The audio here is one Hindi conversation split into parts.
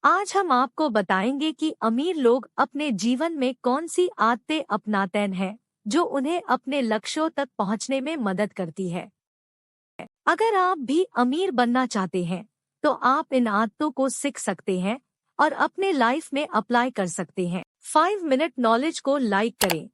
आज हम आपको बताएंगे कि अमीर लोग अपने जीवन में कौन सी आदतें अपनाते हैं जो उन्हें अपने लक्ष्यों तक पहुंचने में मदद करती है। अगर आप भी अमीर बनना चाहते हैं तो आप इन आदतों को सीख सकते हैं और अपने लाइफ में अप्लाई कर सकते हैं। 5 मिनट नॉलेज को लाइक करें,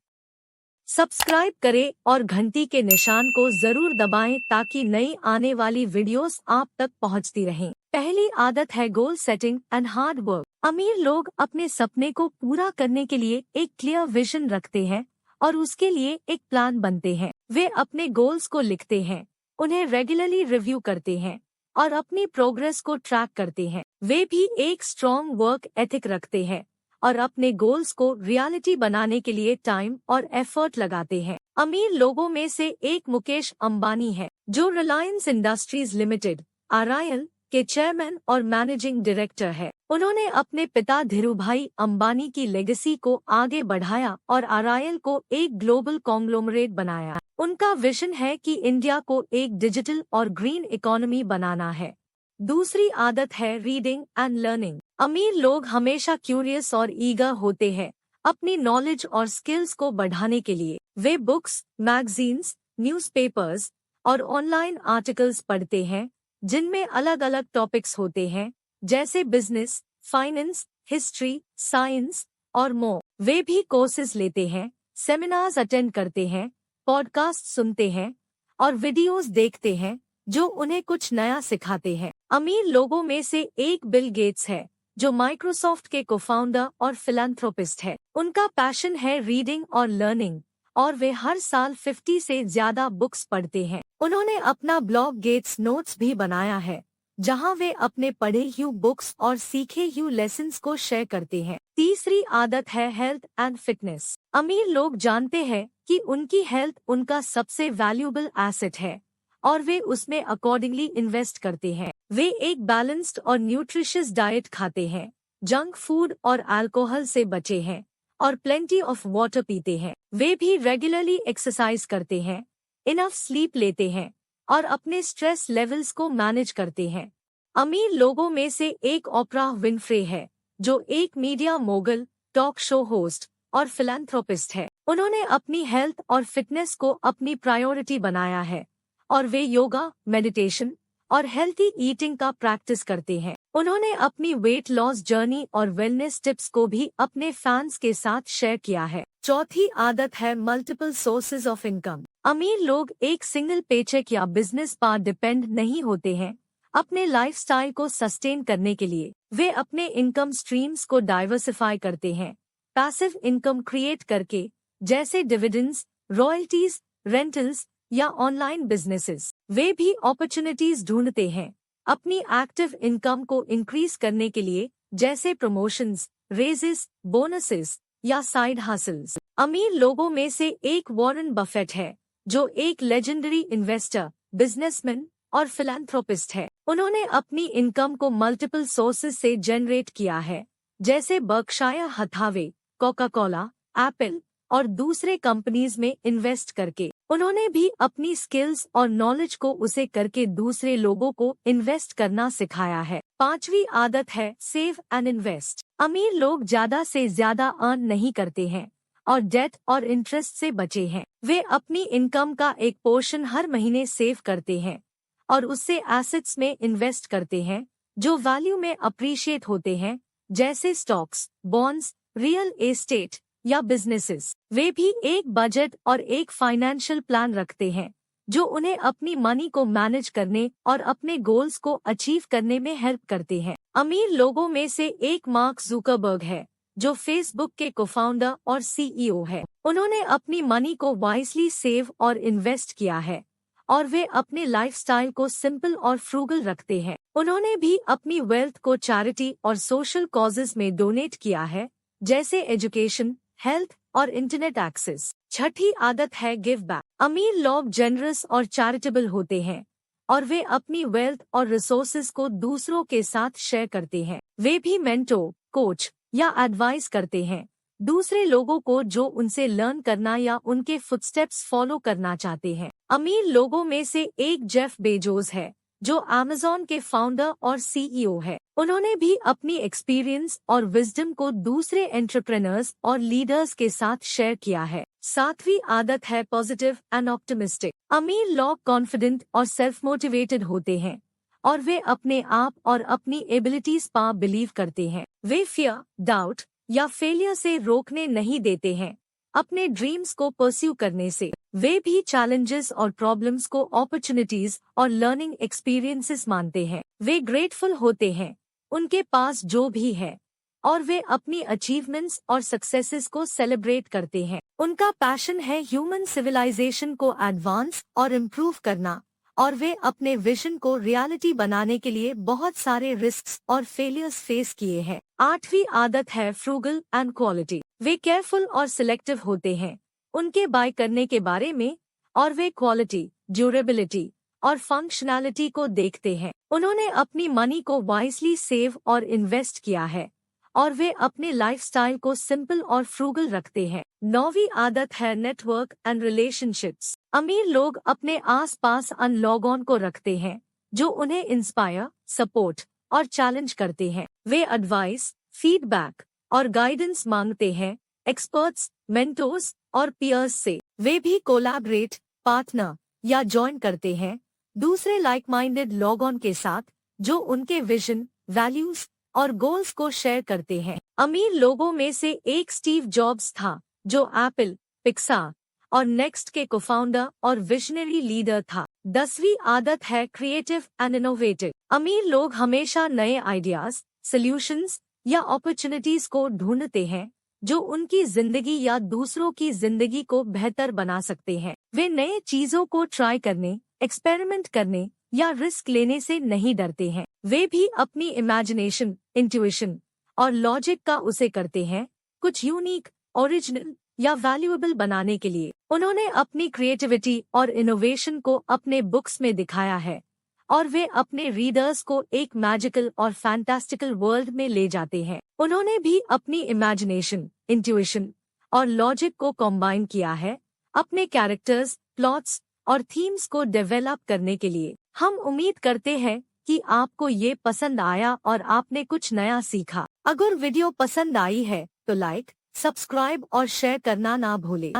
सब्सक्राइब करें और घंटी के निशान को जरूर दबाएं ताकि नई आने वाली वीडियोस आप तक पहुंचती रहें। पहली आदत है goal setting and hard work. अमीर लोग अपने सपने को पूरा करने के लिए एक क्लियर विजन रखते हैं और उसके लिए एक प्लान बनते हैं। वे अपने गोल्स को लिखते हैं, उन्हें रेगुलरली रिव्यू करते हैं और अपनी प्रोग्रेस को ट्रैक करते हैं। वे भी एक स्ट्रॉन्ग वर्क एथिक रखते हैं और अपने गोल्स को रियलिटी बनाने के लिए टाइम और एफर्ट लगाते हैं। अमीर लोगों में से एक मुकेश अंबानी है, जो रिलायंस इंडस्ट्रीज लिमिटेड (RIL) के चेयरमैन और मैनेजिंग डायरेक्टर है। उन्होंने अपने पिता धीरूभाई अंबानी की लेगेसी को आगे बढ़ाया और RIL को एक ग्लोबल कॉन्ग्लोमरेट बनाया। उनका विजन है कि इंडिया को एक डिजिटल और ग्रीन इकोनॉमी बनाना है। दूसरी आदत है रीडिंग एंड लर्निंग। अमीर लोग हमेशा क्यूरियस और ईगर होते हैं अपनी नॉलेज और स्किल्स को बढ़ाने के लिए। वे बुक्स, मैगजीन्स, न्यूज़पेपर्स और ऑनलाइन आर्टिकल्स पढ़ते हैं जिनमें अलग अलग टॉपिक्स होते हैं, जैसे बिजनेस, फाइनेंस, हिस्ट्री, साइंस और मोर। वे भी कोर्सेज लेते हैं, सेमिनार्स अटेंड करते हैं, पॉडकास्ट सुनते हैं और वीडियोस देखते हैं जो उन्हें कुछ नया सिखाते हैं। अमीर लोगों में से एक बिल गेट्स है, जो माइक्रोसॉफ्ट के कोफाउंडर और फिलैंथ्रोपिस्ट है। उनका पैशन है रीडिंग और लर्निंग और वे हर साल 50 से ज्यादा बुक्स पढ़ते हैं। उन्होंने अपना ब्लॉग गेट्स नोट्स भी बनाया है, जहां वे अपने पढ़े हुए बुक्स और सीखे हुए लेसन्स को शेयर करते हैं। तीसरी आदत है हेल्थ एंड फिटनेस। अमीर लोग जानते हैं कि उनकी हेल्थ उनका सबसे वैल्यूएबल एसेट है और वे उसमें अकॉर्डिंगली इन्वेस्ट करते हैं। वे एक बैलेंस्ड और न्यूट्रिशियस डाइट खाते हैं, जंक फूड और अल्कोहल से बचे हैं और प्लेंटी ऑफ वाटर पीते हैं। वे भी रेगुलरली एक्सरसाइज करते हैं, इनफ स्लीप लेते हैं और अपने स्ट्रेस लेवल्स को मैनेज करते हैं। अमीर लोगों में से एक ओप्राह विनफ्रे है, जो एक media mogul, talk show host और फिलैंथ्रोपिस्ट है। उन्होंने अपनी हेल्थ और फिटनेस को अपनी प्रायोरिटी बनाया है और वे योगा, मेडिटेशन और हेल्थी ईटिंग का प्रैक्टिस करते हैं। उन्होंने अपनी वेट लॉस जर्नी और वेलनेस टिप्स को भी अपने फैंस के साथ शेयर किया है। चौथी आदत है मल्टीपल सोर्सेज ऑफ इनकम। अमीर लोग एक सिंगल पेचेक या बिजनेस पर डिपेंड नहीं होते हैं। अपने लाइफस्टाइल को सस्टेन करने के लिए वे अपने इनकम स्ट्रीम्स को डाइवर्सिफाई करते हैं, पैसिव इनकम क्रिएट करके, जैसे डिविडेंड्स, रॉयल्टीज, रेंटल्स या ऑनलाइन बिजनेसेस। वे भी अपॉर्चुनिटीज ढूंढते हैं अपनी एक्टिव इनकम को इंक्रीज करने के लिए, जैसे प्रमोशंस, रेजेस, बोनसेस या साइड हसल्स। अमीर लोगों में से एक वॉरेन बफेट है, जो एक लेजेंडरी इन्वेस्टर, बिजनेसमैन और फिलैंथ्रोपिस्ट है। उन्होंने अपनी इनकम को मल्टीपल सोर्सेज से जनरेट किया है, जैसे बर्कशायर हथावे, कोका कोला, एप्पल और दूसरे कंपनीज में इन्वेस्ट करके। उन्होंने भी अपनी स्किल्स और नॉलेज को उसे करके दूसरे लोगों को इन्वेस्ट करना सिखाया है। पांचवी आदत है सेव एंड इन्वेस्ट। अमीर लोग ज्यादा से ज्यादा अर्न नहीं करते हैं और डेट और इंटरेस्ट से बचे हैं। वे अपनी इनकम का एक पोर्शन हर महीने सेव करते हैं और उससे एसेट्स में इन्वेस्ट करते हैं जो वैल्यू में अप्रिशिएट होते हैं, जैसे स्टॉक्स, बॉन्ड्स, रियल एस्टेट या बिजनेसेस। वे भी एक बजट और एक फाइनेंशियल प्लान रखते हैं जो उन्हें अपनी मनी को मैनेज करने और अपने गोल्स को अचीव करने में हेल्प करते हैं। अमीर लोगों में से एक मार्क जुकरबर्ग है, जो फेसबुक के कोफाउंडर और CEO है। उन्होंने अपनी मनी को वाइजली सेव और इन्वेस्ट किया है और वे अपने लाइफस्टाइल को सिंपल और फ्रूगल रखते हैं। उन्होंने भी अपनी वेल्थ को चैरिटी और सोशल कॉजेज में डोनेट किया है, जैसे एजुकेशन, हेल्थ और इंटरनेट एक्सेस। छठी आदत है गिव बैक। अमीर लोग जनरस और चैरिटेबल होते हैं और वे अपनी वेल्थ और रिसोर्सेज को दूसरों के साथ शेयर करते हैं। वे भी मेंटोर, कोच या एडवाइस करते हैं दूसरे लोगों को जो उनसे लर्न करना या उनके फुटस्टेप्स फॉलो करना चाहते हैं। अमीर लोगों में से एक जेफ बेजोस है, जो अमेज़न के फाउंडर और CEO है। उन्होंने भी अपनी एक्सपीरियंस और विजडम को दूसरे एंटरप्रेनर्स और लीडर्स के साथ शेयर किया है। 7वीं आदत है पॉजिटिव एंड ऑप्टिमिस्टिक। अमीर लोग कॉन्फिडेंट और सेल्फ मोटिवेटेड होते हैं और वे अपने आप और अपनी एबिलिटीज पर बिलीव करते हैं। वे फियर, डाउट या फेलियर से रोकने नहीं देते हैं अपने ड्रीम्स को परस्यू करने से। वे भी चैलेंजेस और प्रॉब्लम्स को अपॉर्चुनिटीज और लर्निंग एक्सपीरियंसेस मानते हैं। वे ग्रेटफुल होते हैं उनके पास जो भी है और वे अपनी अचीवमेंट्स और सक्सेसेस को सेलिब्रेट करते हैं। उनका पैशन है ह्यूमन सिविलाइजेशन को एडवांस और इम्प्रूव करना और वे अपने विजन को रियलिटी बनाने के लिए बहुत सारे रिस्क्स और फेलियर्स फेस किए हैं। 8वीं आदत है frugal and quality. Way careful और सिलेक्टिव होते हैं उनके बाय करने के बारे में और वे क्वालिटी, ड्यूरेबिलिटी और फंक्शनैलिटी को देखते हैं। उन्होंने अपनी मनी को वाइजली सेव और इन्वेस्ट किया है और वे अपने लाइफस्टाइल को सिंपल और फ्रूगल रखते हैं। 9वीं आदत है नेटवर्क एंड रिलेशनशिप्स। अमीर लोग अपने आसपास अन लोगों को रखते हैं जो उन्हें इंस्पायर, सपोर्ट और चैलेंज करते हैं। वे एडवाइस, फीडबैक और गाइडेंस मांगते हैं एक्सपर्ट्स, मेंटोर्स और पीयर्स से। वे भी कोलैबोरेट, पार्टनर या जॉइन करते हैं दूसरे लाइक माइंडेड लोगों के साथ जो उनके विजन, वैल्यूज और गोल्स को शेयर करते हैं। अमीर लोगों में से एक स्टीव जॉब्स था जो एप्पल, पिक्सार और नेक्स्ट के कोफाउंडर और विजनरी लीडर था। 10वीं आदत है क्रिएटिव एंड इनोवेटिव। अमीर लोग हमेशा नए आइडियाज, सॉल्यूशंस या अपॉर्चुनिटीज को ढूंढते हैं जो उनकी जिंदगी या दूसरों की जिंदगी को बेहतर बना सकते हैं। वे नए चीजों को ट्राई करने, एक्सपेरिमेंट करने या रिस्क लेने से नहीं डरते हैं। वे भी अपनी इमेजिनेशन, इंट्यूशन और लॉजिक का उसे करते हैं कुछ यूनिक, ओरिजिनल या वैल्यूएबल बनाने के लिए। उन्होंने अपनी क्रिएटिविटी और इनोवेशन को अपने बुक्स में दिखाया है और वे अपने रीडर्स को एक मैजिकल और फैंटास्टिकल वर्ल्ड में ले जाते हैं। उन्होंने भी अपनी इमेजिनेशन, इंट्यूशन और लॉजिक को कॉम्बाइन किया है अपने कैरेक्टर्स, प्लॉट्स और थीम्स को डेवलप करने के लिए। हम उम्मीद करते हैं कि आपको ये पसंद आया और आपने कुछ नया सीखा। अगर वीडियो पसंद आई है तो लाइक, सब्सक्राइब और शेयर करना ना भूलें।